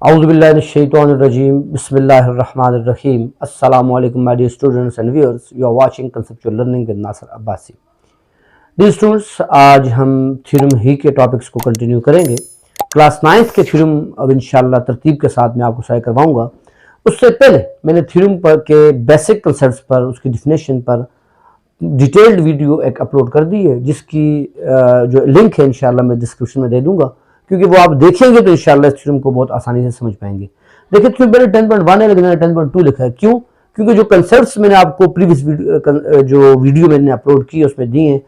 Auzubillahiminash-shaytanir-rajim. Bismillahir-rahmanir-rahim. Assalamualaikum, my dear students and viewers. You are watching Conceptual Learning with Nasir Abbasi. Dear students, आज हम theorem ही के topics को continue करेंगे। Class 9th के theorem अब इंशाल्लाह तरतीब के साथ मैं आपको शायद करवाऊंगा। उससे पहले मैंने थ्योरम पर के बेसिक कंसेप्ट्स पर, उसकी डिफिनेशन पर डिटेल्ड वीडियो एक अपलोड कर दी है, जिसकी जो लिंक है इंशाल्लाह मैं डिस्क्रिप्शन में दे दूंगा, क्योंकि वो आप देखेंगे तो इंशाल्लाह इस थ्योरम को बहुत आसानी से समझ पाएंगे। देखिए थ्योरम मैंने 10.1 है लेकिन मैंने 10.2 लिखा है। क्यों? क्योंकि जो कंसेप्ट्स मैंने आपको प्रीवियस जो वीडियो मैंने अपलोड की उसमें दिए हैं,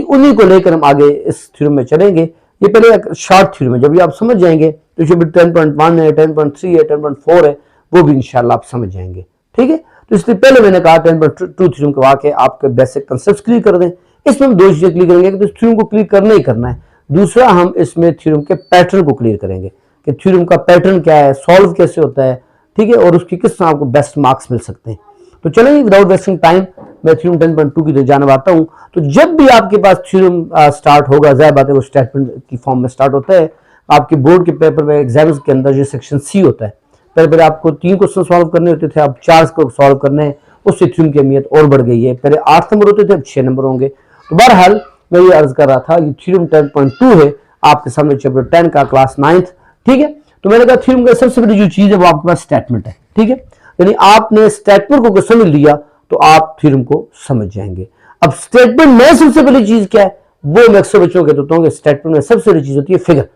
उन्हीं को लेकर हम आगे इस थ्योरम में चलेंगे। ये पहले एक शॉर्ट थ्योरम है, जब ये आप समझ जाएंगे तो इसमें 10.1 है, 10.3 है, 10.4 है, वो भी इंशाल्लाह आप समझ जाएंगे। ठीक है, तो इसलिए पहले मैंने कहा 10.2 थ्योरम को आके आपके बेसिक कंसेप्ट्स क्लियर कर दें। इसमें हम दो चीजें क्लियर करेंगे कि तो थ्योरम को क्लियर करना ही करना है। दूसरा, हम इसमें थ्योरम के पैटर्न को क्लियर करेंगे कि थ्योरम का पैटर्न क्या है, सॉल्व कैसे होता है, ठीक है, और उसकी किस तरह आपको बेस्ट मार्क्स मिल सकते हैं। तो चलिए विदाउट वेस्टिंग टाइम मैं थ्योरम 10.2 की तरफ जाने वाला हूं। तो जब भी आपके पास थ्योरम स्टार्ट होगा, जाहिर बात है वो स्टेटमेंट की फॉर्म में स्टार्ट होता है। आपके बोर्ड के पेपर में एग्जाम्स के अंदर जो सेक्शन सी होता है, पहले आपको 3 क्वेश्चन सॉल्व करने होते थे, अब 4 को सॉल्व करने हैं। उससे थ्योरम की अहमियत और बढ़ गई है। पहले 8 नंबर होते थे, अब 6 नंबर होंगे। तो बहरहाल मैं ये अर्ज कर रहा था, ये थ्योरम 10.2 है आपके सामने, चैप्टर 10 का, क्लास 9th। ठीक है, तो मैंने कहा थ्योरम का सबसे बड़ी जो चीज है वो आपके पास स्टेटमेंट है। ठीक है, यानी आपने स्टेटमेंट को समझ लिया तो आप थ्योरम को समझ जाएंगे। अब स्टेटमेंट में सबसे बड़ी चीज क्या है, वो मैं अक्सर बच्चों के देता हूँ कि स्टेटमेंट में सबसे बड़ी चीज होती है फिगर।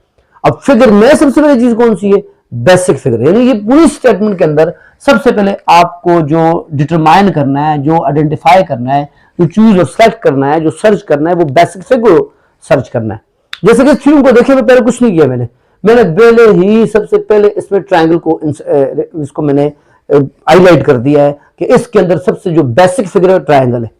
अब फिगर में सबसे बड़ी चीज कौन सी है? Basic figure. यानी ये पूरी स्टेटमेंट के अंदर सबसे पहले आपको जो डिटरमाइन करना है, जो आइडेंटिफाई करना है, जो चूज और सेलेक्ट करना है, जो सर्च करना है, वो बेसिक फिगर सर्च करना है। जैसे कि थ्योरम को देखिए, मैं पहले कुछ नहीं किया, मैंने पहले ही सबसे पहले इसमें ट्रायंगल को इसको मैंने हाईलाइट कर दिया है कि इसके अंदर सबसे जो बेसिक फिगर है ट्रायंगल है।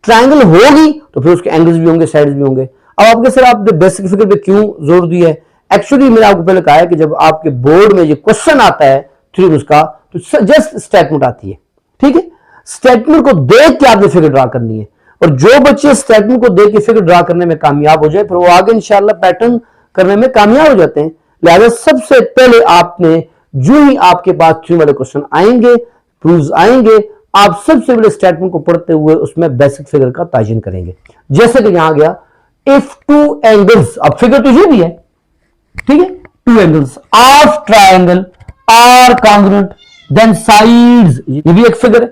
ट्रायंगल होगी तो फिर उसके एंगल्स भी होंगे, साइड्स भी होंगे। अब आपके सर आपने बेसिक फिगर पे क्यों जोर दिया है? एक्चुअली मैंने आपको पहले कहा है कि जब आपके बोर्ड में ये क्वेश्चन आता है थ्योरम उसका, तो जस्ट स्टेटमेंट आती है। ठीक है, स्टेटमेंट को देख के आपने फिगर ड्रा करनी है, और जो बच्चे स्टेटमेंट को देख के फिगर ड्रा करने में कामयाब हो जाए फिर वो आगे इंशाल्लाह पैटर्न करने में कामयाब हो जाते हैं। लिहाजा सबसे पहले आपने जो ही आपके पास थ्योरम वाले क्वेश्चन आएंगे, प्रूफ्स आएंगे, आप सबसे पहले स्टेटमेंट को पढ़ते हुए उसमें बेसिक फिगर का तायन करेंगे। जैसे कि यहां गया, इफ टू एंगल्स, अब फिगर तो ये भी है, ठीक है, two angles of triangle are congruent then sides, ये भी एक फिगर है।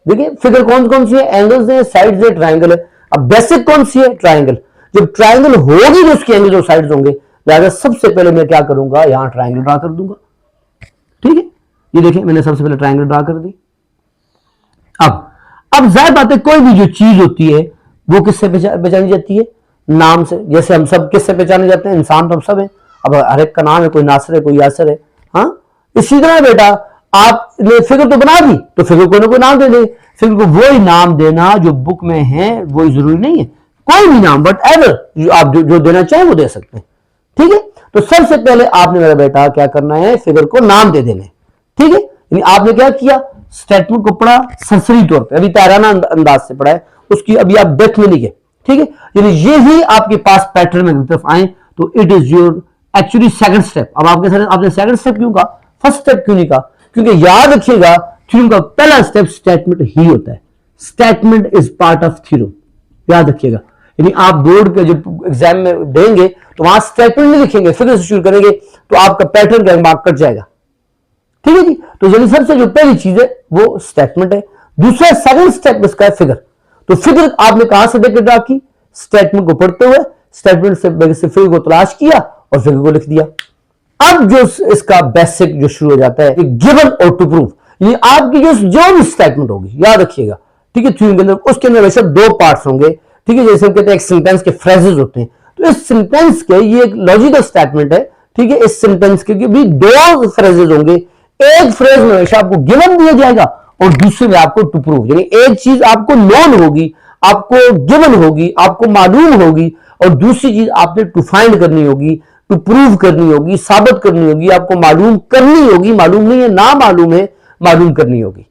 देखिए फिगर कौन कौन सी है? एंगल्स है, साइड्स है, ट्रायंगल है। अब बेसिक कौन सी है? ट्रायंगल। जब ट्रायंगल होगी तो उसके एंगल्स और साइड्स होंगे, लिहाजा सबसे पहले मैं क्या करूंगा, यहां ट्रायंगल ड्रा कर दूंगा। ठीक है, ये देखिए मैंने सबसे पहले ट्रायंगल ड्रा कर दी। अब जाहिर बात है कोई भी जो चीज होती है वो किससे पहचानी जाती है? नाम से। जैसे हम सब किससे पहचाने जाते हैं? इंसान तो हम सब है। अब हर एक का नाम है, कोई नासिर है, कोई यासिर है। हाँ, इसी तरह बेटा आपने फिगर तो बना दी तो फिगर को ना कोई नाम दे दे। फिगर को वही नाम देना जो बुक में है वही जरूरी नहीं है, कोई भी नाम बट एवर आप जो देना चाहे वो दे सकते हैं। ठीक है, तो सबसे पहले आपने मेरा बेटा क्या करना है, फिगर को नाम दे देने। ठीक है, यानी आपने क्या किया, स्टेटमेंट को पढ़ा सरसरी तौर पे, अभी ताराना अंदाज से पढ़ा है, उसकी अभी आप डेप्थ में नहीं गए। ठीक है, यानी ये ही आपके पास पैटर्न में तरफ आए तो it is your actually second step. अब आपके साथ आपने सेकंड स्टेप क्यों कहा, फर्स्ट स्टेप क्यों नहीं कहा? क्योंकि याद रखिएगा थ्योरम का पहला स्टेप स्टेटमेंट ही होता है। Statement is part of theorem, याद रखिएगा। यानी आप बोर्ड के जब एग्जाम में देंगे तो वहां स्टेटमेंट नहीं लिखेंगे, फिगर से शुरू करेंगे तो आपका पैटर्न का मार्क कट जाएगा। ठीक है जी, तो यानी सबसे जो पहली चीज है वो स्टेटमेंट है। दूसरा सेकंड स्टेप इसका है फिगर। तो फिगर आपने कहां से देखकर ड्रा की? स्टेटमेंट को पढ़ते हुए स्टेटमेंट से फिगर को तलाश किया और फिगर को लिख दिया। अब जो इसका बेसिक जो शुरू हो जाता है, गिवन और टू प्रूव, ये आपकी जो भी स्टेटमेंट होगी, याद रखिएगा। ठीक है, थ्योरम के अंदर उसके अंदर वैसे 2 पार्ट्स होंगे। ठीक है, जैसे हम कहते हैं एक सेंटेंस के फ्रेजेस होते हैं, तो इस सेंटेंस के ये एक लॉजिकल स्टेटमेंट है। ठीक है, इस सेंटेंस के भी 2 फ्रेजेस होंगे। एक फ्रेज में हमेशा आपको गिवन दिया जाएगा और दूसरे में आपको टू प्रूव, यानी एक चीज आपको नोन होगी, आपको गिवन होगी, आपको मालूम होगी, और दूसरी चीज आपने टू फाइंड करनी होगी, टू प्रूव करनी होगी, साबित करनी होगी, आपको मालूम करनी होगी। मालूम नहीं है, ना मालूम है, मालूम करनी होगी।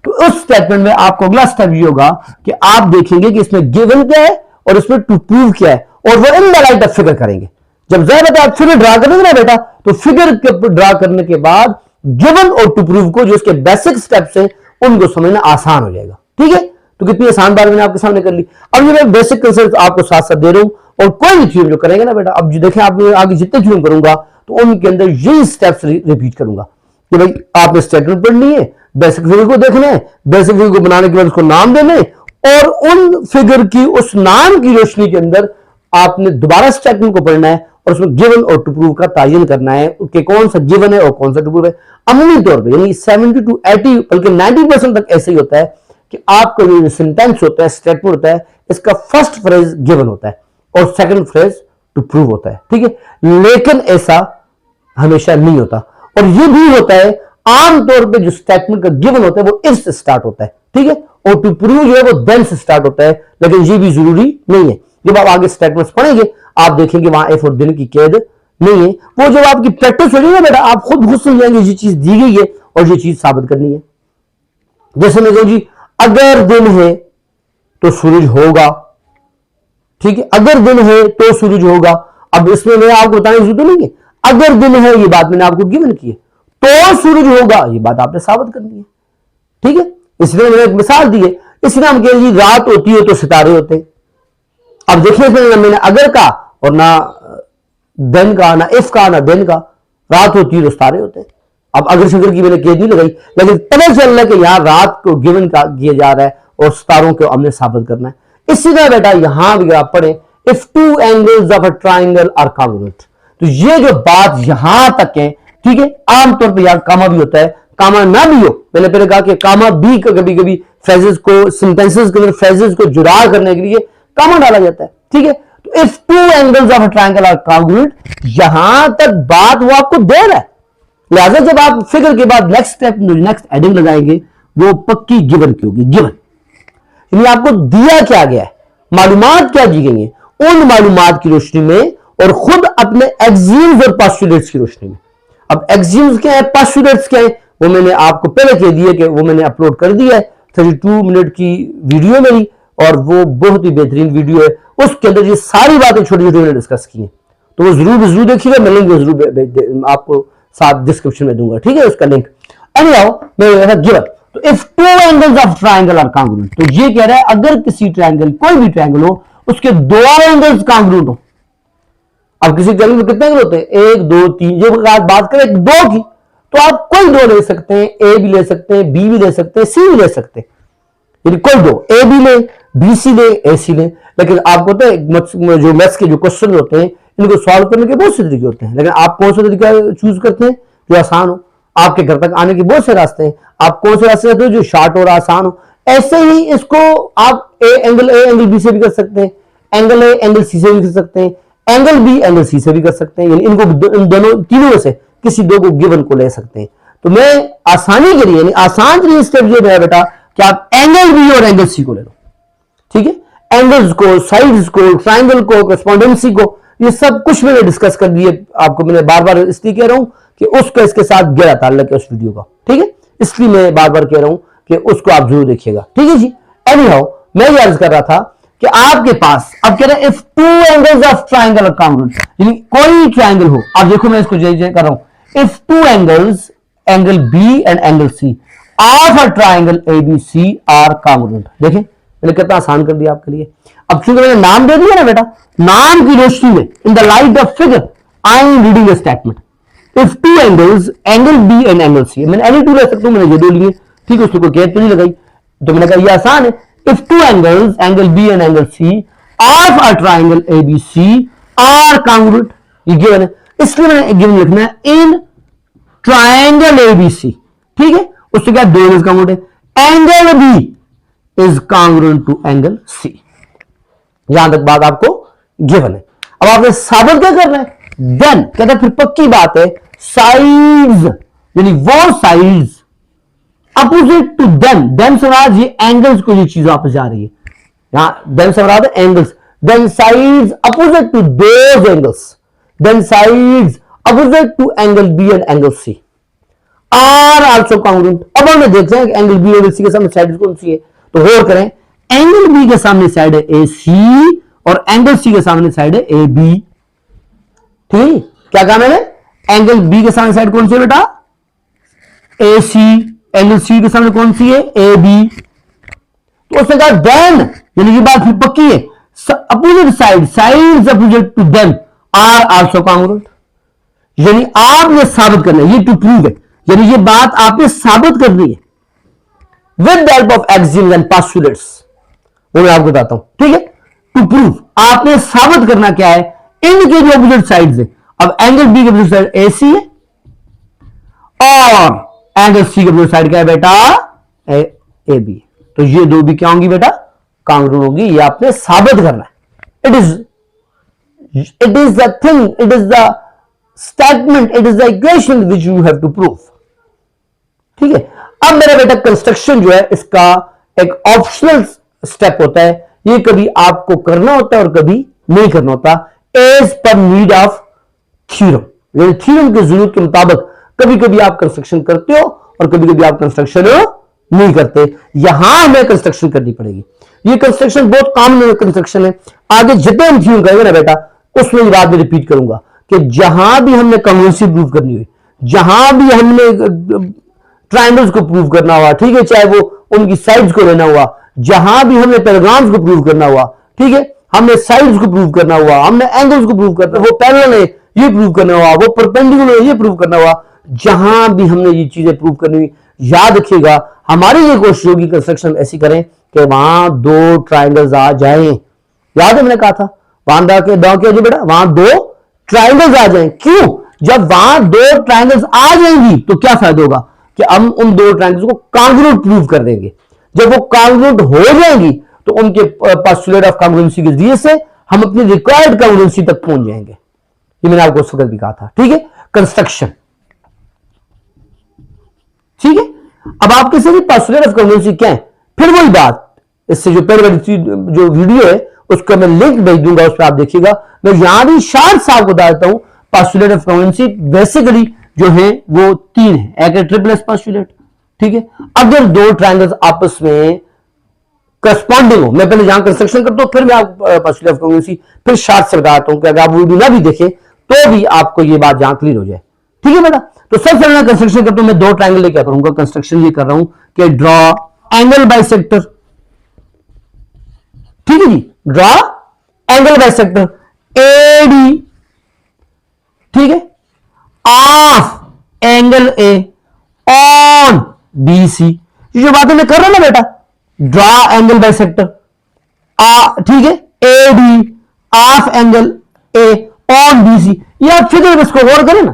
तो उस स्टेटमेंट में आपको अगला स्टेप ये होगा कि आप देखेंगे कि इसमें गिवन क्या है और इसमें टू प्रूव क्या है, और वो इन द लाइट ऑफ फिगर करेंगे। जब जरा बेटा आप फिगर ड्रा करेंगे ना बेटा, तो फिगर के ड्रा करने के बाद गिवन और टू प्रूव को जो इसके बेसिक स्टेप्स हैं उनको समझना आसान हो जाएगा। ठीक है, तो कितनी आसान बात मैंने आपके सामने कर ली। अब ये मैं बेसिक कंसेप्ट आपको साथ साथ दे रहा हूं, और कोई भी थ्योरम जो करेंगे ना बेटा, अब जो देखें आप आगे जितने थ्योरम करूंगा तो उनके अंदर यही स्टेप्स रिपीट करूंगा कि भाई आपने स्टेटमेंट पढ़नी है, बेसिक फिगर को देखना है, बेसिक फिगर को बनाने के बाद उसको नाम देने, और उन फिगर की उस नाम की रोशनी के अंदर आपने दोबारा स्टेटमेंट को पढ़ना है और उसमें गिवन और टू प्रूव का तयन करना है कि कौन सा गिवन है और कौन सा टू प्रूव है। अमूमी तौर पे यानी 70 to 80 बल्कि 90% तक ऐसे ही होता है कि आपका जो सेंटेंस होता है, स्टेटमेंट होता है, इसका फर्स्ट फ्रेज गिवन होता है और सेकंड फ्रेज टू प्रूव होता है। ठीक है, लेकिन ऐसा हमेशा नहीं होता, और ये भी होता है आमतौर पे जो स्टेटमेंट का गिवन होता है वो इफ से स्टार्ट होता है। ठीक है, और टू प्रूव जो है वो देन से स्टार्ट होता है, लेकिन ये भी जरूरी नहीं है। जब आप आगे स्टेटमेंट्स पढ़ेंगे आप देखेंगे वहां इफ और दिन की कैद नहीं है। वो जब आपकी प्रैक्टिस होगी ना बेटा, आप खुद समझ जाएंगे ये चीज दी गई है और ये चीज साबित करनी है। जैसे मैं कहूं जी, अगर दिन है तो सूरज होगा। ठीक है, अगर दिन है तो सूरज होगा। अब इसमें मैं आपको बताने की जरूरत नहीं है, अगर दिन है ये बात मैंने आपको गिवन की है, तो सूरज होगा ये बात आपने साबित करनी है। ठीक है, इसलिए मैंने एक मिसाल दी है, इसलिए हम कह जी रात होती है तो सितारे होते हैं। अब देखिए इसमें ना मैंने अगर का और ना दिन का, ना इफ का, ना दिन का, रात होती है तो सितारे होते हैं। अब अगर शिगर की मैंने कैद नहीं लगाई, लेकिन पता चल रहा है कि यहां रात को गिवन का किया जा रहा है और सितारों को हमने साबित करना है। इसी तरह बेटा यहां भी आप पढ़े, if two angles of a triangle are congruent, तो ये जो बात यहां तक है, ठीक है, आमतौर पर यहां कामा भी होता है, कामा ना भी हो, मैंने पहले कहा कि कामा भी कभी कभी फ्रेजेस को, सेंटेंसेस के अंदर फ्रेजेस को जुड़ा करने के लिए कामा डाला जाता है। ठीक है, तो if two angles of a triangle are congruent, यहां तक बात वो आपको दे रहा है, लिहाजा जब आप फिगर के बाद नेक्स्ट स्टेप नेक्स्ट एडिंग लगाएंगे वो पक्की गिवन की होगी। गिवन यानी आपको दिया क्या गया है, मालूमात क्या दी गई है, उन मालूमात की रोशनी में और खुद अपने एक्सियम्स और पोस्टुलेट्स की रोशनी में। अब एक्सियम्स क्या है, पोस्टुलेट्स क्या है, वो मैंने आपको पहले कह दिया कि वो मैंने अपलोड कर दिया है 32 मिनट की वीडियो मेरी, और वो बहुत ही बेहतरीन वीडियो है। उसके अंदर ये सारी बातें छोटी छोटी मैंने डिस्कस की हैं, तो वो जरूर देखिएगा, मैं लिंक जरूर आपको साथ डिस्क्रिप्शन में दूंगा। ठीक है, उसका लिंक। एनीहाउ मैं गिवन, तो if two angles of triangle are congruent, तो ये कह रहा है अगर किसी ट्रायंगल, कोई भी ट्रायंगल हो, उसके दो एंगल्स कॉन्ग्रुएंट हो। अब किसी ट्रायंगल में कितने एंगल होते हैं, 1 2 3, ये बात करें दो की, तो आप कोई दो ले सकते हैं, ए भी ले सकते हैं, बी भी ले सकते हैं, सी भी ले सकते हैं, यानी कोई दो, ए भी ले, बी सी ले, ए सी ले। लेकिन आपको तो जो मैथ्स के जो क्वेश्चन होते हैं इनको सॉल्व करने के बहुत से तरीके होते हैं, लेकिन आप कौन सा तरीका चूज करते हैं जो आसान हो। आपके घर तक आने के बहुत से रास्ते हैं, आप कौन से रास्ते रहते हो जो शॉर्ट और आसान हो। ऐसे ही इसको आप एंगल बी से भी कर सकते हैं, एंगल ए एंगल सी से भी कर सकते हैं, एंगल बी एंगल सी से भी कर सकते हैं, यानी इनको इन दोनों तीनों में से किसी दो को गिवन को ले सकते हैं। तो मैं आसानी के लिए, यानी आसान के लिए स्टेप ये है बेटा कि आप एंगल बी और एंगल सी को ले लो। ठीक है, एंगल्स को, साइड्स को, ट्राइंगल को, कॉरेस्पॉन्डेंसी को, ये सब कुछ मैंने डिस्कस कर दिए। आपको मैंने बार बार इसलिए कह रहा हूं कि उसका इसके साथ गहरा ताल्लुक है उस वीडियो का। ठीक है, इसलिए मैं बार बार कह रहा हूं कि उसको आप जरूर देखिएगा। ठीक है जी। एनीहाउ मैं ये अर्ज कर रहा था कि आपके पास अब कह रहे हैं if two angles of triangle are congruent, यानी कोई ट्राइंगल हो। अब देखो मैं इसको जय कर रहा हूं, if two angles, angle B and angle C of a triangle ABC are congruent. देखें मैंने कितना आसान कर दिया आपके लिए। अब क्योंकि मैंने नाम दे दिया ना बेटा, नाम की रोशनी में, in the light of figure, I am reading a statement. If two angles, angle B and angle C, मैंने एनी टू ले सकता हूं, मैंने ये दो लिए। ठीक है, उसको कोई कैद तो नहीं लगाई, तो मैंने कहा ये आसान है। If two angles, angle B and angle C of a triangle ABC are congruent, ये गिवन है, इसलिए मैंने गिवन लिखना है इन ट्राइंगल एबीसी। ठीक है, उससे क्या दो एंगल्स कॉन्ग्रुएंट है, angle B is congruent to angle C. यहां तक बात आपको गिवन है। अब आपने साबित क्या करना है, देन कहते हैं फिर पक्की बात है, साइड्स, यानी वो साइड्स अपोजिट टू देन से मुराद ये एंगल्स को, ये चीज वापस जा रही है, यहां देन से मुराद है angles, then sides opposite to those angles, then sides opposite to angle B and angle C are also congruent. अब हमने देखते हैं कि एंगल बी एंगल सी के सामने साइड कौन सी है, तो गौर करें, एंगल बी के सामने साइड है ए सी और एंगल सी के सामने साइड है ए बी। ठीक है, क्या कहा मैंने, एंगल बी के सामने साइड कौन सी है बेटा, ए सी, एंगल सी के सामने कौन सी है, ए बी। तो उसने कहा देन, यानी ये बात फिर पक्की है, opposite side, sides opposite to them are also congruent. यानी आपने साबित करना है, ये टू प्रूव है, यानी ये बात आपने साबित करनी है with the help of axioms and postulates, वो मैं आपको बताता हूं, ठीक है। टू प्रूव आपने साबित करना क्या है, इनके जो अपोजिट साइड्स है, अब एंगल बी के अपोजिट साइड ए सी है और एंगल सी के अपोजिट साइड क्या है बेटा, ए बी। तो ये दो भी क्या होंगी बेटा, कांग्रुएंट होगी, ये आपने साबित करना है। It is the thing, it is the statement, it is the equation which you have to prove, ठीक है। अब मेरा बेटा कंस्ट्रक्शन जो है इसका एक ऑप्शनल स्टेप होता है, ये कभी आपको करना होता है और कभी नहीं करना होता, as per need of theorem. यानी थ्योरम की जरूरत के मुताबिक कभी कभी आप कंस्ट्रक्शन करते हो और कभी कभी आप कंस्ट्रक्शन नहीं करते, यहां हमें कंस्ट्रक्शन करनी पड़ेगी। ये कंस्ट्रक्शन बहुत कॉमन कंस्ट्रक्शन है, आगे जितने हम थ्योरम करेंगे ना बेटा उसमें ये बात मैं रिपीट करूंगा कि जहां भी हमने कन्वेंसी प्रूव करनी हुई, जहां भी हमने ट्रायंगल्स को प्रूव करना हुआ, ठीक है, चाहे वो उनकी साइड्स को लेना हुआ, जहां भी हमने पैराग्राम्स को प्रूव करना हुआ, ठीक है, हमने साइड्स को प्रूव करना हुआ, हमने एंगल्स को प्रूव करना, वो पैरेलल है ये प्रूव करना हुआ, वो परपेंडिकुलर है ये प्रूव करना हुआ, जहां भी हमने ये चीजें प्रूव करनी हुई, याद रखिएगा हमारी ये कोशिश होगी कंस्ट्रक्शन ऐसी करें कि वहां दो ट्रायंगल्स आ जाएं। याद है मैंने कहा था वहां दाव किया बेटा, वहां दो ट्रायंगल्स आ जाएं। क्यों, जब वहां दो ट्रायंगल्स आ जाएंगी तो क्या फायदा होगा कि हम उन दो ट्रायंगल्स को कांग्रुएंट प्रूव कर देंगे। जब वो कांग्रुएंट हो जाएंगी तो उनके पोस्टुलेट ऑफ कांग्रुएंसी के जरिए से हम अपनी रिक्वायर्ड कांग्रुएंसी तक पहुंच जाएंगे। ये मैंने आपको उस वक्त भी कहा था, ठीक है। कंस्ट्रक्शन, ठीक है। अब आपके से पोस्टुलेट ऑफ कांग्रुएंसी क्या है, फिर वही बात, इससे जो पहले जो वीडियो है उसका मैं लिंक भेज दूंगा, उस पर आप देखिएगा। मैं यहां भी शार्ट सा आपको बता देता हूं, पोस्टुलेट ऑफ कांग्रुएंसी बेसिकली जो है वो तीन है, एक है ट्रिपल पोस्टुलेट, ठीक है। अगर दो ट्रायंगल्स आपस में करस्पॉन्डिंग हो, मैं पहले जहां कंस्ट्रक्शन करता हूं फिर मैं आपको पोस्टुलेट ऑफ कांग्रुएंसी फिर शार्ट से बताता हूं कि अगर आप वीडियो ना भी देखें तो भी आपको ये बात जहां क्लियर हो जाए, ठीक है बेटा। तो सबसे पहले कंस्ट्रक्शन करता हूं, मैं दो ट्रायंगल लेके क्या करूंगा, कंस्ट्रक्शन ये कर रहा हूं कि ड्रॉ एंगल बाइसेक्टर, ठीक है जी, ड्रॉ एंगल बाइसेक्टर एडी, ठीक है, of angle A on B C. ये जो बातें मैं कर रहा हूं ना बेटा, ड्रॉ एंगल बाइसेक्टर, ठीक है, A D of angle A on B C. ये आप फिगर में इसको गौर करें ना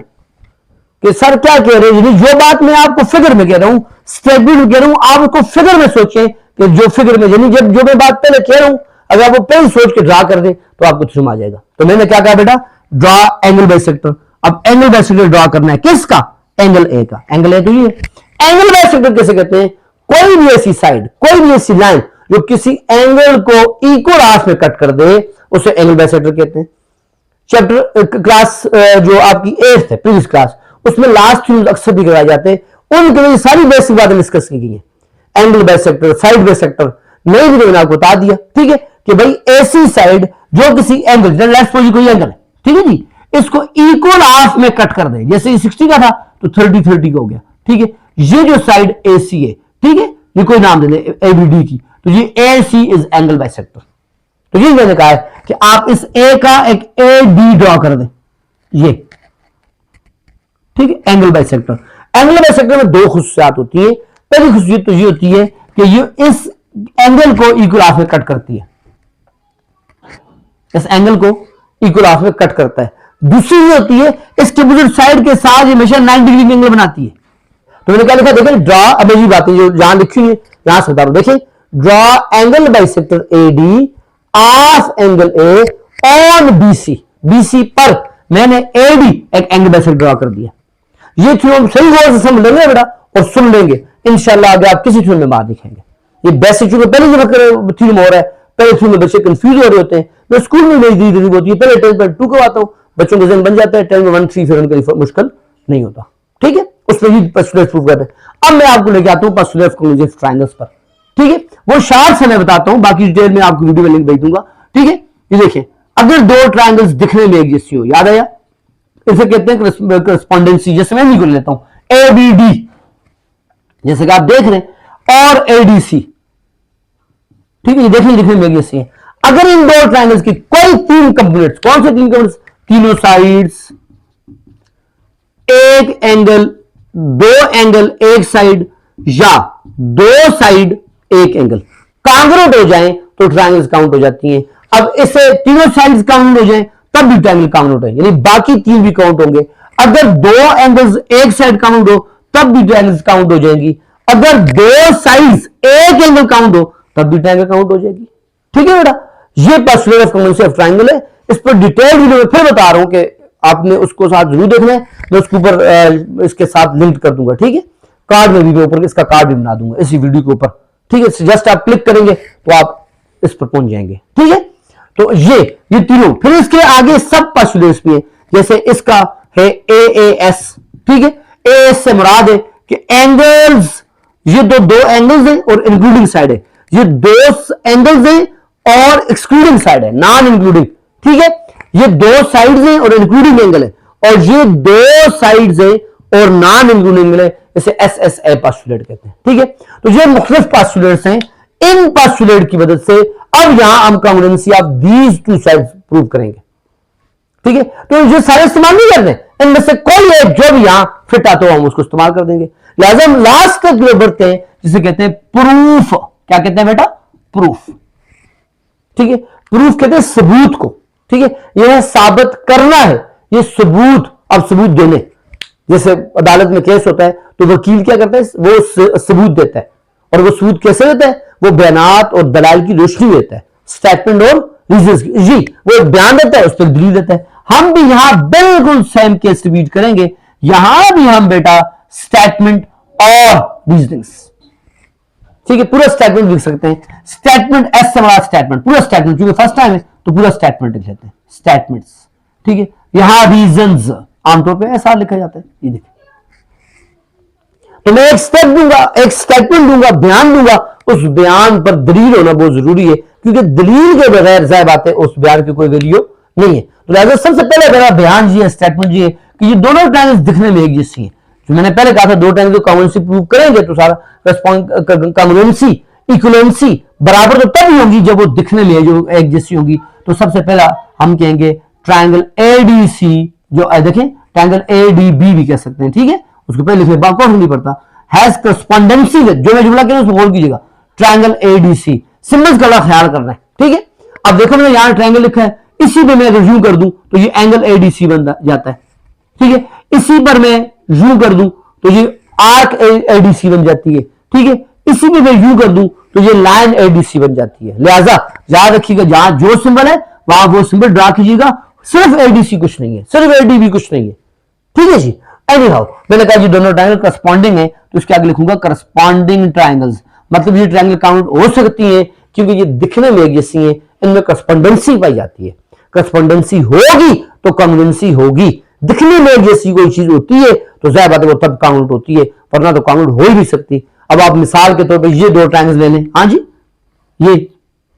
कि सर क्या कह रहे हैं, जो बात मैं आपको फिगर में कह रहा हूं, स्टेटमेंट में कह रहा हूं, आप उसको फिगर में सोचें कि जो फिगर में, यानी जब जो मैं बात पहले कह रहा हूं अगर आप वो पहले सोच के ड्रा कर दें तो आपको समझ आ जाएगा। तो मैंने क्या कहा बेटा, ड्रॉ एंगल बाइसेक्टर। अब एंगल बाइसेक्टर ड्रॉ करना है किसका, एंगल ए का। एंगल ए तो ये एंगल बाइसेक्टर कैसे कहते हैं, कोई भी ऐसी साइड, कोई भी ऐसी लाइन जो किसी एंगल को इक्वल हाफ में कट कर दे उसे एंगल बाइसेक्टर कहते हैं। चैप्टर क्लास जो आपकी 8th है प्रीवियस क्लास, उसमें लास्ट थ्योरम्स अक्सर भी कराए जाते हैं, उनके लिए सारी बेसिक बातें डिस्कस की गई है। एंगल बाइसेक्टर, साइड बाइसेक्टर नहीं भी मैंने आपको बता दिया, ठीक है, कि भाई ऐसी साइड जो किसी एंगल, लेट्स सपोज कोई एंगल है, ठीक है जी, इसको इक्वल हाफ में कट कर दे, जैसे 60 का था तो 30 का हो गया, ठीक है। ये जो साइड AC है, ठीक है, ये कोई नाम दे दे ABD की, तो ये AC इज एंगल बाइसेक्टर। तो ये मैंने कहा है कि आप इस A का एक AD ड्रॉ कर दें, ये ठीक है, एंगल बाइसेक्टर। एंगल बाइसेक्टर में दो खुसूसियात होती है। पहली खुसूसियत तो ये होती है कि ये इस एंगल को इक्वल हाफ में कट करती है, इस एंगल को इक्वल हाफ में कट करता है। दूसरी ये होती है इसके अपोजिट साइड के साथ हमेशा 90 डिग्री की एंगल बनाती है। तो मैंने क्या लिखा, देखें ड्रॉ, अब ये बातें जो जहां लिखी है यहां से बता रहा हूं, देखें draw angle bisector AD of angle A on BC। BC पर मैंने AD एक एंगल बाइसेक्टर ड्रॉ कर दिया। ये थ्योरम सही गौर से समझ लेंगे बेटा और सुन लेंगे, इंशाल्लाह आगे आप किसी थ्योरम में मार दिखेंगे। ये बेसिक चीजों पहले थ्योरम हो रहा है, पहले थ्योरम में बच्चे कंफ्यूज हो रहे होते हैं। मैं स्कूल में मेरी धीरे धीरे होती है, पहले 10.2 करवाता हूं, बच्चों का जहन बन जाता है, 10 में 1 3 फिर उनके लिए मुश्किल नहीं होता, ठीक है। उसमें भी पोस्टुलेट प्रूव करते हैं। अब मैं आपको लेके आता हूं पोस्टुलेट कांग्रुएंस ट्रायंगल्स पर, ठीक है। वो शार्ट से मैं बताता हूं, बाकी डिटेल में आपको वीडियो में लिंक भेज दूंगा, ठीक है। ये देखिए, अगर दो ट्रायंगल्स दिखने में एक जैसी हो, याद आया, इसे कहते हैं करस्पॉन्डेंसी। जैसे मैं नहीं कर लेता हूं ABD, जैसे कि आप देख रहे हैं, और ADC, ठीक है, देखने लिखने में जैसे है। अगर इन दो ट्रायंगल्स की कोई तीन कंपोनेंट्स, कौन से तीन कंपोनेंट्स, तीनों साइड्स, एक एंगल, दो एंगल एक साइड, या दो साइड एक एंगल कांग्रुएंट हो जाएं तो ट्रायंगल्स काउंट हो जाती हैं। अब इसे तीनों साइड्स काउंट हो जाएं तब भी ट्रायंगल काउंट है, यानी बाकी तीन भी काउंट होंगे। अगर दो एंगल्स एक साइड काउंट हो तब भी ट्रायंगल्स काउंट हो जाएंगी। अगर दो साइड्स एक एंगल काउंट हो तब भी ट्रायंगल काउंट हो जाएगी। ठीक है बेटा, ये postulate of congruency of triangle है। इस पर डिटेल वीडियो में फिर बता रहा हूं कि आपने उसको साथ जरूर देखना है। मैं उसके ऊपर इसके साथ लिंक कर दूंगा, ठीक है, कार्ड में भी, मैं ऊपर इसका कार्ड भी बना दूंगा इसी वीडियो के ऊपर, ठीक है। जस्ट आप क्लिक करेंगे तो आप इस पर पहुंच जाएंगे, ठीक है। तो ये तीनों, फिर इसके आगे सब पोस्टुलेट्स भी हैं, जैसे इसका है AAS, ठीक है। AAS से मुराद है कि एंगल्स, ये दो एंगल्स हैं और इंक्लूडिंग साइड है, ये दो एंगल्स हैं और एक्सक्लूडिंग साइड है, नॉन इंक्लूडिंग, ठीक है। ये दो साइड्स हैं और इंक्लूडिंग एंगल है, और ये दो साइड्स हैं और नॉन इंक्लूडिंग एंगल है, इसे SSA पोस्टुलेट कहते हैं, ठीक है। तो ये मुख्तलिफ पोस्टुलेट्स हैं। इन पोस्टुलेट की मदद से अब यहां हम congruency of these two sides prove करेंगे, ठीक है। तो ये सारे इस्तेमाल नहीं करते, इनमें से कोई एक जो भी यहां फिट आता हो हम उसको इस्तेमाल कर देंगे। लिहाजा हम लास्ट तक जो बढ़ते हैं जिसे कहते हैं प्रूफ। क्या कहते हैं बेटा? प्रूफ, ठीक है। प्रूफ कहते हैं सबूत को, ठीक है। यह साबित करना है, ये सबूत, अब सबूत देने, जैसे अदालत में केस होता है तो वकील क्या करता है, वो सबूत देता है, और वो सबूत कैसे देता है, वो बयानात और दलाल की रोशनी देता है, स्टेटमेंट और रीजंस की, जी, वो बयान देता है, उस पर दलील देता है। हम भी यहां बिल्कुल सेम केस रिपीट करेंगे, यहां भी हम बेटा स्टेटमेंट और रीजनिंग्स, ठीक है, पूरा स्टेटमेंट लिख सकते हैं। स्टेटमेंट एस से बड़ा स्टेटमेंट, पूरा स्टेटमेंट, क्योंकि फर्स्ट टाइम है तो पूरा स्टेटमेंट लिख लेते हैं, स्टेटमेंट्स, ठीक है। यहां रीजंस आमतौर पे ऐसा लिखा जाता है, ये देखिए। तो मैं एक स्टेप दूंगा, एक स्टेटमेंट दूंगा, बयान दूंगा, उस बयान पर दलील होना बहुत जरूरी है, क्योंकि दलील के बगैर जाहिर बात है उस बयान की कोई वैल्यू नहीं है। तो लिहाजा सबसे पहले मेरा बयान जी है, स्टेटमेंट जी है कि ये दोनों ट्रायंगल्स दिखने में एक जैसी हैं। जो मैंने पहले कहा था, दो ट्रायंगल को कॉन्ग्रुएंसी प्रूव करेंगे तो सारा कॉन्ग्रुएंसी, इक्विवेलेंसी बराबर तो तब ही होगी जब वो दिखने में जो एक जैसी होगी। तो सबसे पहला हम कहेंगे ट्रायंगल ADC, जो देखें ट्रायंगल ADB भी कह सकते हैं, ठीक है। उसको पहले लिखने बात नहीं पड़ता, हैज करस्पॉन्डेंसी विद, जो मैं जुमला कह रहा हूं उसको बोल कीजिएगा, ट्रायंगल ADC। सिंबल्स का ख्याल करना है, ठीक है। अब देखो मैंने यहां ट्रायंगल लिखा है, इसी पे मैं अगर यूं कर दूं तो ये एंगल ADC बन जाता है, ठीक है। इसी पर मैं यूं कर दूं तो ये आर्क ADC बन जाती है, ठीक है। इसी पे मैं यूं कर दूं तो ये लाइन ADC बन जाती है। लिहाजा याद रखिएगा, जहां जो सिंबल है वहां वो सिंबल ड्रा कीजिएगा, सिर्फ ADC कुछ नहीं है, सिर्फ ADB कुछ नहीं है, ठीक है जी। एनीहाउ मैंने कहा जी दोनों ट्रायंगल करस्पॉन्डिंग है, तो इसके आगे लिखूंगा करस्पॉन्डिंग ट्रायंगल्स, मतलब ये ट्रायंगल काउंट हो सकती है क्योंकि ये दिखने में एक जैसी है, इनमें करस्पॉन्डेंसी पाई जाती है। करस्पॉन्डेंसी होगी तो कॉन्ग्रुएंसी होगी। दिखने में एक जैसी कोई चीज होती है तो जाहिर बात है वो तब काउंट होती है, वरना तो काउंट हो ही नहीं सकती। अब आप मिसाल के तौर पर ये दो ट्रायंगल्स ले लें, हाँ जी, ये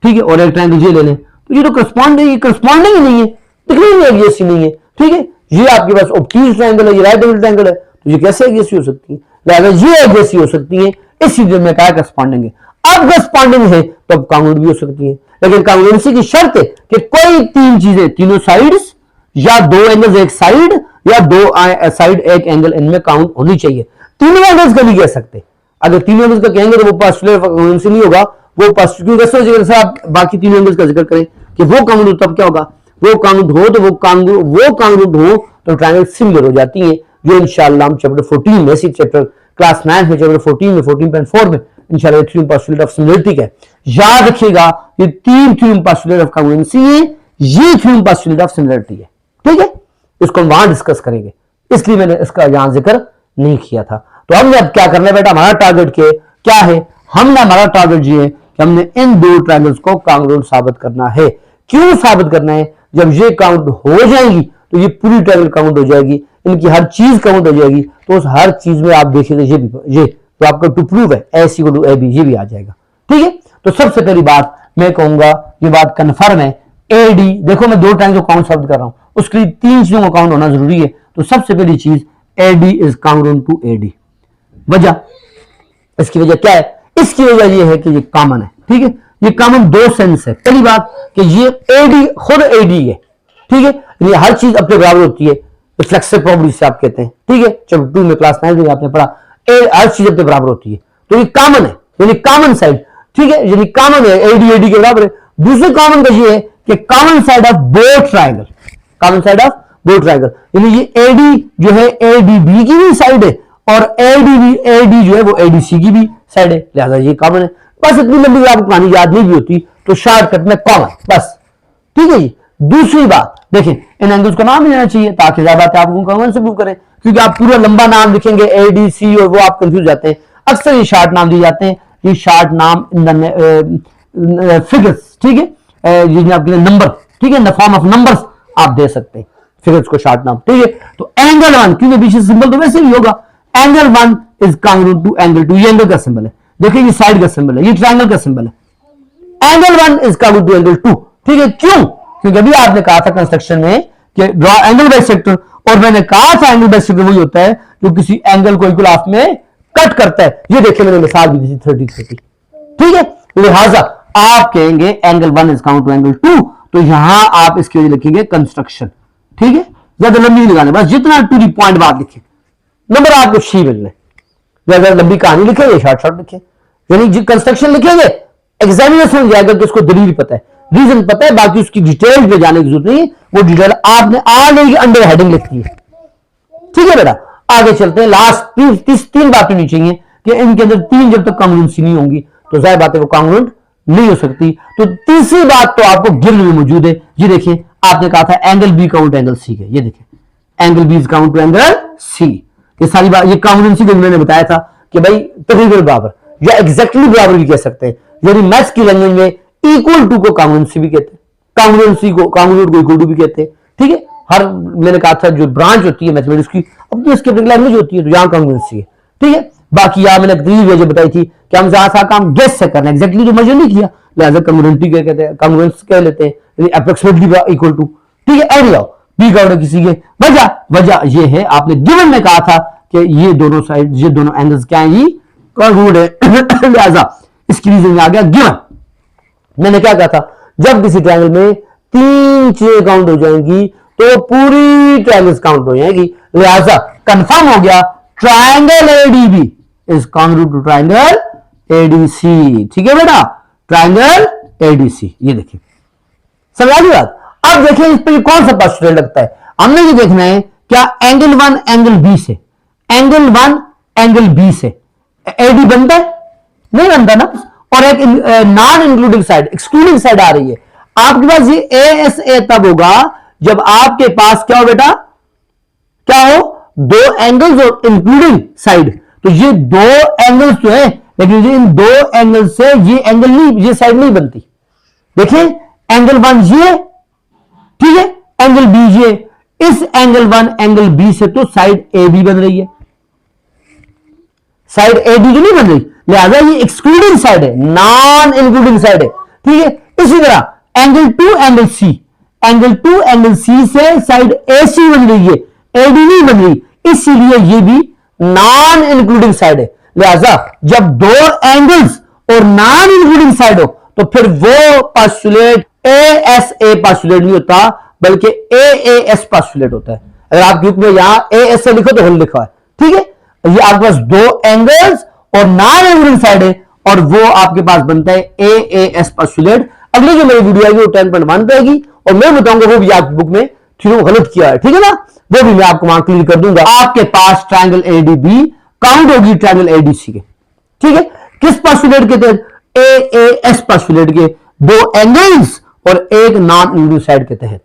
ठीक है, और एक ट्रायंगल ये ले लें, तो ये तो करस्पॉन्डिंग ही नहीं है, दिखने में एक जैसी नहीं है, ठीक है। ये आपके पास ऑब्ट्यूज ट्रायंगल है, ये राइट एंगल ट्रायंगल है, तो ये कैसे एक जैसी हो सकती है? लिहाजा ये एक जैसी हो सकती है, इसीलिए मैं कहा करस्पॉन्डिंग है। अब करस्पॉन्डिंग है तो अब काउंट भी हो सकती है, लेकिन कॉन्ग्रुएंसी की शर्त है कि कोई तीन चीजें, तीनों साइड्स या दो एंगल्स एक साइड या दो साइड एक एंगल, इनमें काउंट होनी चाहिए। तीनों एंगल्स का नहीं कह सकते, अगर तीनों एंगल्स का कहेंगे तो वो पोस्टुलेट ऑफ कॉन्ग्रुएंसी नहीं होगा, वो पोस्टुलेट आप बाकी तीनों एंगल्स का जिक्र करें कि वो काउंट हो तब क्या होगा, वो काउंट हो तो वो काउंट हो तो ट्रायंगल सिमिलर हो जाती है, जो इंशाल्लाह हम चैप्टर 14 में, इसी चैप्टर क्लास 9 में, चैप्टर 14 में 14.4 में इंशाल्लाह थ्योरम पोस्टुलेट ऑफ सिमिलरिटी का याद रखिएगा। ये तीन थ्योरम पोस्टुलेट ऑफ कॉन्ग्रुएंसी है, ये थ्योरम पोस्टुलेट ऑफ सिमिलरिटी है, ठीक है। इसको हम वहां डिस्कस करेंगे, इसलिए मैंने इसका यहां जिक्र नहीं किया था। तो हमने अब क्या करना है बेटा, हमारा टारगेट क्या है, हमारा टारगेट ये है कि हमने इन दो ट्रायंगल्स को कांग्रुएंट साबित करना है। क्यों साबित करना है? जब ये काउंट हो जाएगी तो ये पूरी ट्रायंगल काउंट हो जाएगी, इनकी हर चीज काउंट हो जाएगी, तो उस हर चीज में आप देखिएगा ये तो आपका टू प्रूव है A=AB, ये भी आ जाएगा, ठीक है। तो सबसे पहली बात मैं कहूंगा, ये बात कन्फर्म है, AD, देखो मैं दो ट्रायंगल काउंट साबित कर रहा हूं, उसके लिए तीन चीजों का काउंट होना जरूरी है। तो सबसे पहली चीज AD is congruent to AD। वजह, इसकी वजह क्या है? इसकी वजह यह है कि ये कॉमन है, ठीक है, ये कॉमन दो सेंस है। पहली बात कि ये AD खुद AD है, ठीक है, ये हर चीज अपने बराबर होती है, रिफ्लेक्सिव प्रोबेबिलिटी से आप कहते हैं, ठीक है, चैप्टर 2 में क्लास 9 में आपने पढ़ा, हर चीज अपने बराबर होती है, तो ये कॉमन है, यानी कॉमन साइड, ठीक है, यानी कॉमन है, AD के बराबर है। दूसरे कॉमन का ये है कि common side of both triangle, common side of both triangle, यानी ये AD जो है ADB की भी साइड है और AD जो है वो ADC की भी साइड है, लिहाजा ये कॉमन है। बस इतनी लंबी आपको कहानी याद नहीं भी होती तो शॉर्टकट में कॉमन, बस, ठीक है जी। दूसरी बात देखें, इन एंगल्स को नाम लेना चाहिए ताकि ज्यादा बातें आपको कॉमन से प्रूव करें, क्योंकि आप पूरा लंबा नाम लिखेंगे ADC और वो आप कंफ्यूज जाते हैं। अक्सर ये शॉर्ट नाम दिए जाते हैं, ये शॉर्ट नाम इन फिगर्स, ठीक है, ये आपके लिए नंबर, ठीक है, in the form of numbers आप दे सकते हैं फिगर्स को शॉर्ट नाम, ठीक है। तो एंगल 1, क्योंकि पीछे सिंबल तो वैसे भी होगा, angle 1 is congruent to angle 2, ये एंगल का सिंबल है, देखिए ये साइड का सिंबल है, ये ट्रायंगल का सिंबल है। Angle 1 is congruent to angle 2, ठीक है, क्यों? क्योंकि अभी आपने कहा था कंस्ट्रक्शन में कि ड्रॉ एंगल बाइसेक्टर, और मैंने कहा था एंगल बाइसेक्टर वही होता है जो किसी एंगल को इक्वल हाफ में कट करता है। ये देखिए मैंने मिसाल भी दी थी 30-30, ठीक है। लिहाजा आप कहेंगे angle 1 is count to angle 2, तो यहां आप इसके लिए लिखेंगे कंस्ट्रक्शन, ठीक है, ज्यादा लंबी नहीं लगाने, बस जितना टू दी पॉइंट बात लिखे, नंबर आपको शी मिलने, ज्यादा लंबी कहानी लिखेंगे शॉर्ट लिखे, यानी कंस्ट्रक्शन लिखेंगे एग्जामिनर समझ जाएगा कि उसको दलील पता है, रीजन पता है, बाकी उसकी डिटेल पे जाने की जरूरत नहीं है, वो डिटेल आपने आगे अंडर हेडिंग लिखती है, ठीक है बेटा। आगे चलते हैं, लास्ट तीन बातें होनी चाहिए कि इनके अंदर तीन जब तक कांग्रुएंसी नहीं होंगी तो जाहिर बात है वो कांग्रुएंट नहीं हो सकती। तो तीसरी बात तो आपको गिवन में मौजूद है, ये देखिए आपने कहा था angle B count angle C के, ये देखिए angle B is count to angle C, ये सारी बात, ये कांग्रुएंसी को मैंने बताया था कि भाई तकरीबन बराबर या एग्जैक्टली बराबर भी कह सकते हैं, यानी मैथ्स की लैंग्वेज में इक्वल टू को कांग्रुएंसी भी कहते हैं, कांग्रुएंसी को कांग्रुएंट को इक्वल टू भी कहते हैं, ठीक है। हर मैंने कहा था जो ब्रांच होती है मैथमेटिक्स की अपनी इसकी अपनी लैंग्वेज होती है, तो यहां कांग्रुएंसी है, ठीक है। बाकी यहां मैंने तीन वजह बताई थी कि हम ज्यादा सा काम गेस से करना, एग्जैक्टली तो मेजर नहीं किया, लिहाजा कांग्रुएंटी कहते हैं, कांग्रुएंस कह लेते हैं, यानी अप्रोक्सीमेटली इक्वल टू, ठीक है। एरिया बी का किसी के वजह ये है, आपने गिवन में कहा था कि ये दोनों साइड, ये दोनों एंगल्स क्या है, ये कांग्रुएंट है, लिहाजा इसकी रीजन आ गया गिवन। मैंने क्या कहा था, जब किसी ट्रायंगल में तीन चीजें काउंट हो जाएंगी तो पूरी ट्रायंगल्स काउंट हो जाएगी, लिहाजा कंफर्म हो गया triangle ADB is congruent to triangle ADC, ठीक है बेटा, ट्रायंगल ADC, ये देखिए समझ आ गई बात। अब देखिए इस पर कौन सा पोस्टुलेट लगता है, हमने ये देखना है क्या एंगल 1 एंगल B से, एंगल 1 एंगल B से AD बनता है, नहीं बनता ना, और एक non including side, excluding side आ रही है आपके पास, ये ASA तब होगा जब आपके पास क्या हो बेटा, क्या हो, दो एंगल्स और इंक्लूडिंग साइड, तो ये दो एंगल्स जो है, लेकिन इन दो एंगल से ये एंगल नहीं, ये साइड नहीं बनती। देखिए एंगल 1 ये, ठीक है, एंगल B ये, इस एंगल 1 एंगल B से तो साइड AB बन रही है, साइड AD की नहीं बन रही, लिहाजा ये एक्सक्लूडिंग साइड है, नॉन इंक्लूडिंग साइड है, ठीक है। इसी तरह angle 2 angle C, angle 2 angle C से साइड AC बन रही है, AD नहीं बन रही, इसीलिए ये भी नॉन इंक्लूडिंग साइड है। लिहाजा जब दो एंगल्स और नॉन इंक्लूडिंग साइड हो तो फिर वो पोस्टुलेट ASA पोस्टुलेट नहीं होता बल्कि AAS पोस्टुलेट होता है। अगर आप बुक में यहां ASA लिखो तो होल लिखा है, ठीक है, ये आपके पास दो एंगल्स और नॉन इंक्लूडिंग साइड है और वो आपके पास बनता है AAS पोस्टुलेट। अगली जो मेरी वीडियो आएगी वो 10.1 पे आएगी और मैं बताऊंगा वो भी आपकी बुक में थ्योरम गलत किया है, ठीक है ना, वो भी मैं आपको वहां क्लियर कर दूंगा। आपके पास ट्रायंगल ADB काउंट होगी ट्रायंगल ADC के, ठीक है, किस पोस्टुलेट के तहत, AAS पोस्टुलेट के, दो एंगल्स और एक नॉन इंक्लूडिंग साइड के तहत,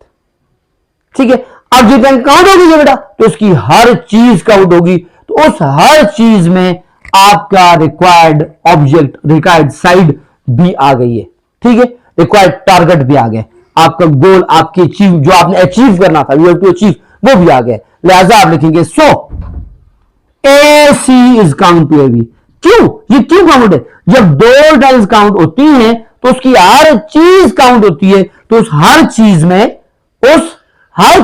ठीक है। अब जो ट्रायंगल काउंट होगी बेटा तो उसकी हर चीज काउंट होगी, तो उस हर चीज में आपका रिक्वायर्ड ऑब्जेक्ट, रिक्वायर्ड साइड भी आ गई है, ठीक है, रिक्वायर्ड टारगेट भी आ गया, आपका गोल, आपकी अचीव, जो आपने अचीव करना था, यू हैव टू अचीव, वो भी आ गया। लिहाजा आप लिखेंगे so AC is count to AB। क्यों, ये क्यों काउंट है, जब दो टाइम्स काउंट होती हैं तो उसकी हर चीज काउंट होती है, तो उस हर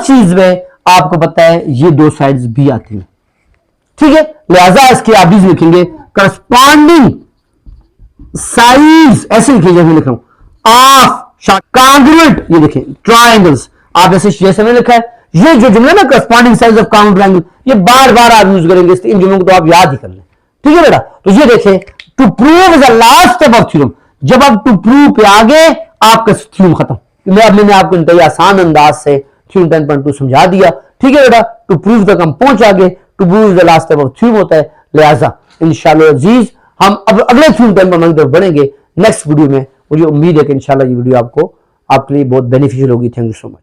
चीज में आपको पता है ये दो साइड्स भी आती हैं, ठीक है। लिहाजा इसके आप भी लिखेंगे करस्पॉन्डिंग साइज, ऐसे लिखिए जैसे लिख रहा हूं ऑफ कॉन्ग्रुएंट, ये देखें ट्राइंगल्स, आप ऐसे जैसे मैंने लिखा है, ये जो जुमला ना corresponding size of congruent triangle, ये बार बार आप यूज करेंगे, इन जुमलों को तो आप याद ही कर लें, ठीक है बेटा। तो ये देखें to prove is the last step of theorem, जब आप टू प्रूव पे आगे आपका थ्योरम खत्म। मैंने आपको इंतहाई आसान अंदाज से थ्योरम 10.2 समझा दिया, ठीक है बेटा। टू प्रूव तक हम पहुंच आगे, to prove the last step of theorem होता है। लिहाजा इंशाल्लाह अजीज हम अब अगले थ्योरम 10.1 की तरफ बढ़ेंगे नेक्स्ट वीडियो में। मुझे उम्मीद है कि इंशाल्लाह ये वीडियो आपके लिए बहुत बेनिफिशियल होगी। Thank you so much.